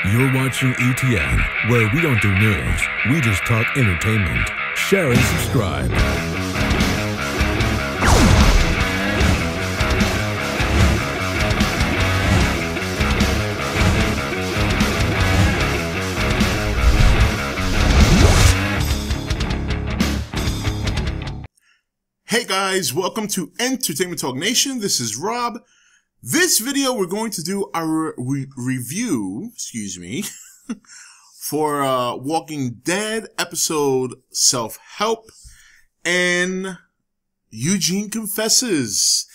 You're watching E.T.N, where we don't do news, we just talk entertainment. Share and subscribe. Hey guys, welcome to Entertainment Talk Nation. This is Rob. This video, we're going to do our review, for Walking Dead episode Self-Help and Eugene Confesses.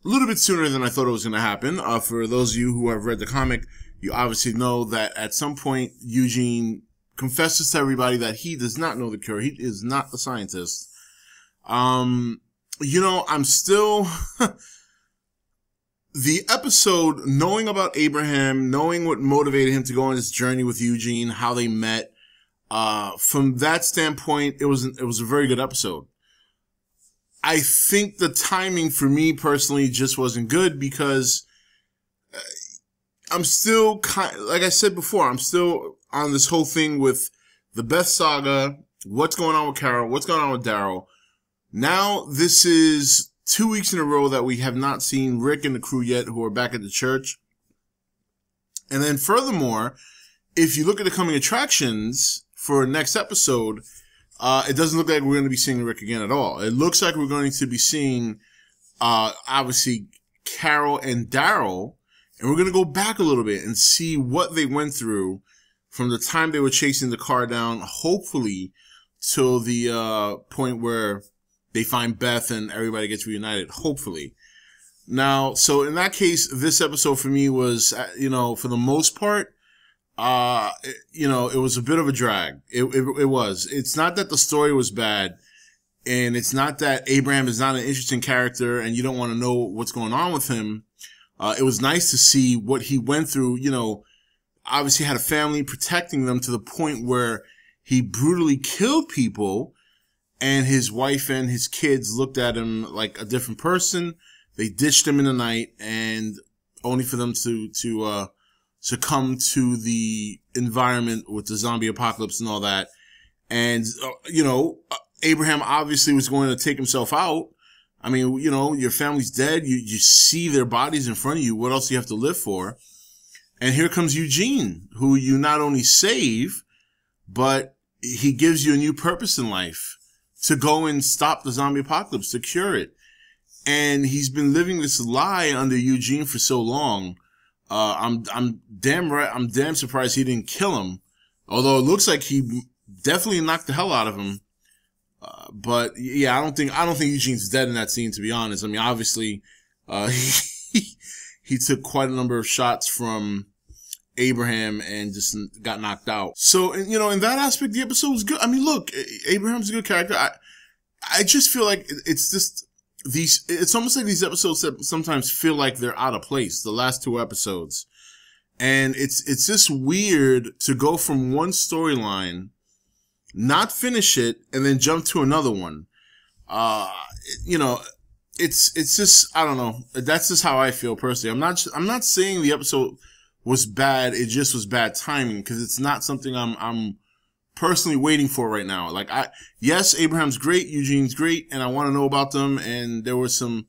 A little bit sooner than I thought it was going to happen. For those of you who have read the comic, you obviously know that at some point Eugene confesses to everybody that he does not know the cure. He is not the scientist. I'm still, the episode, knowing about Abraham, knowing what motivated him to go on this journey with Eugene, how they met, from that standpoint, it was a very good episode. I think the timing for me personally just wasn't good because I'm still like I said before, I'm still on this whole thing with the Beth Saga, what's going on with Carol, what's going on with Daryl. Now, this is 2 weeks in a row that we have not seen Rick and the crew yet, who are back at the church. And then furthermore, if you look at the coming attractions for next episode, it doesn't look like we're going to be seeing Rick again at all. It looks like we're going to be seeing, obviously, Carol and Daryl, and we're going to go back a little bit and see what they went through from the time they were chasing the car down, hopefully, till the point where they find Beth and everybody gets reunited, hopefully. Now, so in that case, this episode for me was, for the most part, it was a bit of a drag. It was. It's not that the story was bad, and it's not that Abraham is not an interesting character and you don't want to know what's going on with him. It was nice to see what he went through, obviously had a family protecting them to the point where he brutally killed people. And his wife and his kids looked at him like a different person. They ditched him in the night, and only for them to succumb to the environment with the zombie apocalypse and all that. And, Abraham obviously was going to take himself out. I mean, your family's dead. You see their bodies in front of you. What else do you have to live for? And here comes Eugene, who you not only save, but he gives you a new purpose in life. To go and stop the zombie apocalypse, to cure it. And he's been living this lie under Eugene for so long. I'm damn surprised he didn't kill him. Although it looks like he definitely knocked the hell out of him. But yeah, I don't think Eugene's dead in that scene, to be honest. I mean, obviously, he took quite a number of shots from Abraham and just got knocked out. So, in that aspect, the episode was good. I mean, look, Abraham's a good character. I just feel like it's almost like these episodes that sometimes feel like they're out of place, the last two episodes. And it's just weird to go from one storyline, not finish it, and then jump to another one. It's just, I don't know. That's just how I feel personally. I'm not saying the episode was bad. It just was bad timing because it's not something I'm personally waiting for right now. Like yes, Abraham's great, Eugene's great, and I want to know about them. And there were some,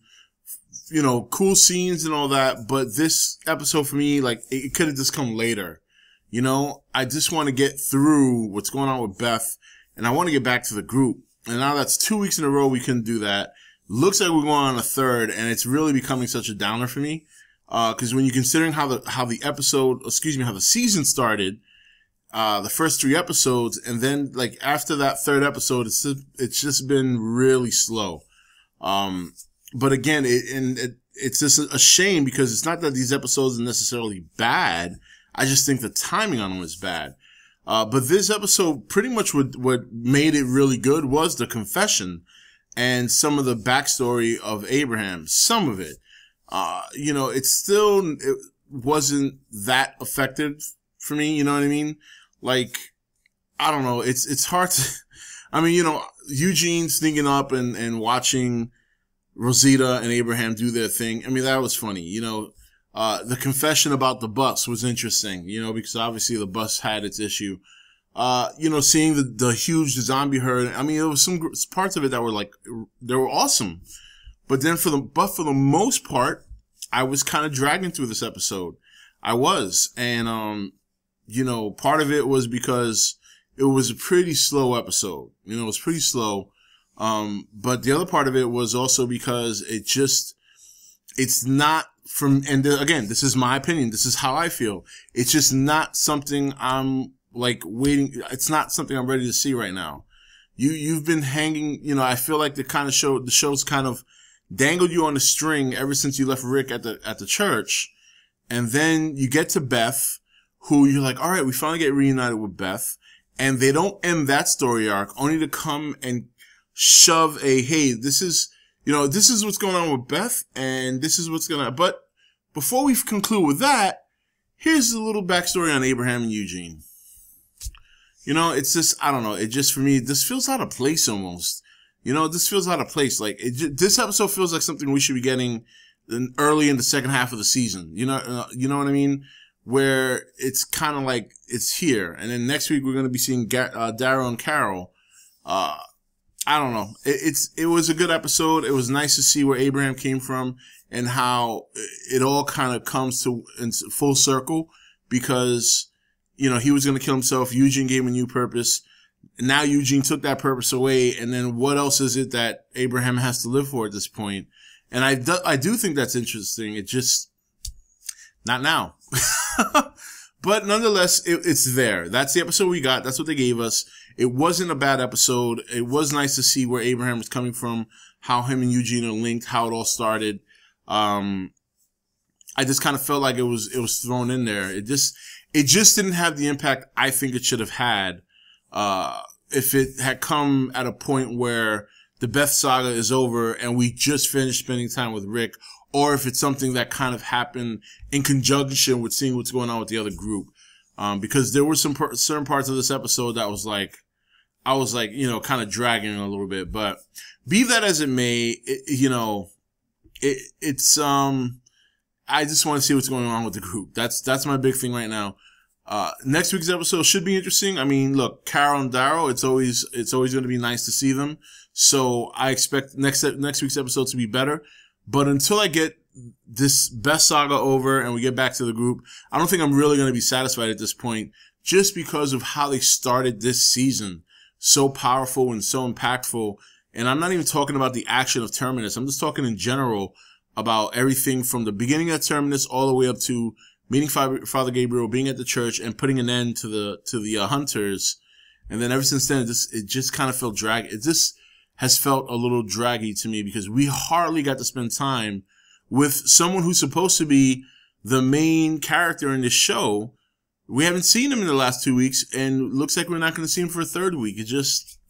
cool scenes and all that. But this episode for me, like it could have just come later. I just want to get through what's going on with Beth, and I want to get back to the group. And now that's 2 weeks in a row we couldn't do that. Looks like we're going on a third, and it's really becoming such a downer for me. Cause when you're considering how the season started, the first 3 episodes, and then like after that third episode, it's just been really slow. But again, it's just a shame because it's not that these episodes are necessarily bad. I just think the timing on them is bad. But this episode, pretty much what made it really good was the confession and some of the backstory of Abraham, some of it. It wasn't that effective for me. You know what I mean? Like, I don't know. It's hard to, Eugene sneaking up and watching Rosita and Abraham do their thing. I mean, that was funny. The confession about the bus was interesting, you know, because obviously the bus had its issue. You know, seeing the huge zombie herd. I mean, there was some parts of it that were like, they were awesome. But then for the most part, I was kind of dragging through this episode. I was. And, you know, part of it was because it was a pretty slow episode. You know, it was pretty slow. But the other part of it was also because it's not and again, this is my opinion. This is how I feel. It's just not something I'm like waiting. It's not something I'm ready to see right now. You've been hanging, you know, I feel like the show's kind of dangled you on a string ever since you left Rick at the church. And then you get to Beth, who you're like, all right, we finally get reunited with Beth. And they don't end that story arc, only to come and shove hey, this is what's going on with Beth, and this is what's but before we conclude with that, here's a little backstory on Abraham and Eugene. You know, it's just, I don't know, it just, for me, this feels out of place almost. You know, this feels out of place. Like, this episode feels like something we should be getting early in the second half of the season. You know what I mean? Where it's kind of like, it's here. And then next week we're going to be seeing Daryl and Carol. I don't know. It was a good episode. It was nice to see where Abraham came from and how it all kind of comes to in full circle, because, you know, he was going to kill himself. Eugene gave him a new purpose. Now Eugene took that purpose away. And then what else is it that Abraham has to live for at this point? And I do think that's interesting. It just, not now. But nonetheless, it's there. That's the episode we got. That's what they gave us. It wasn't a bad episode. It was nice to see where Abraham was coming from, how him and Eugene are linked, how it all started. I just kind of felt like it was thrown in there. It just didn't have the impact I think it should have had, if it had come at a point where the Beth Saga is over and we just finished spending time with Rick, or if it's something that kind of happened in conjunction with seeing what's going on with the other group. Because there were some certain parts of this episode that I was like, you know, kind of dragging a little bit. But be that as it may, it's I just want to see what's going on with the group. That's my big thing right now. Next week's episode should be interesting. I mean, look, Carol and Daryl, it's always going to be nice to see them. So I expect next week's episode to be better. But until I get this Beth Saga over and we get back to the group, I don't think I'm really going to be satisfied at this point, just because of how they started this season. So powerful and so impactful. And I'm not even talking about the action of Terminus. I'm just talking in general about everything from the beginning of Terminus all the way up to meeting Father Gabriel, being at the church, and putting an end to the hunters. And then ever since then, it just kind of felt draggy. It just has felt a little draggy to me, because we hardly got to spend time with someone who's supposed to be the main character in this show. We haven't seen him in the last 2 weeks, and looks like we're not going to see him for a third week. It's just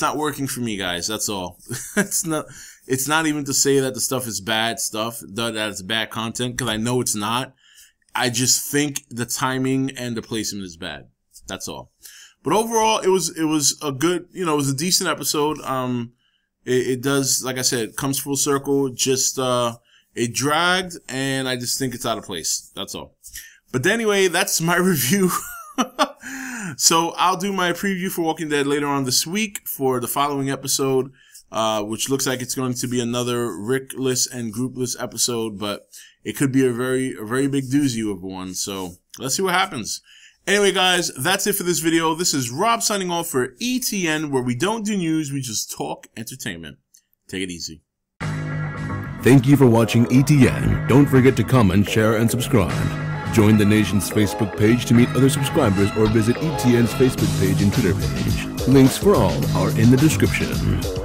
not working for me, guys. That's all. It's not even to say that the stuff is bad stuff, that it's bad content, because I know it's not. I just think the timing and the placement is bad. That's all. But overall, it was a good, you know, it was a decent episode. It does, like I said, comes full circle. Just, it dragged, and I just think it's out of place. That's all. But anyway, that's my review. So I'll do my preview for Walking Dead later on this week for the following episode, which looks like it's going to be another Rickless and groupless episode, but it could be a very big doozy of one. So let's see what happens. Anyway, guys, that's it for this video. This is Rob signing off for E.T.N, where we don't do news, we just talk entertainment. Take it easy. Thank you for watching E.T.N. Don't forget to comment, share, and subscribe. Join the Nation's Facebook page to meet other subscribers, or visit E.T.N's Facebook page and Twitter page. Links for all are in the description.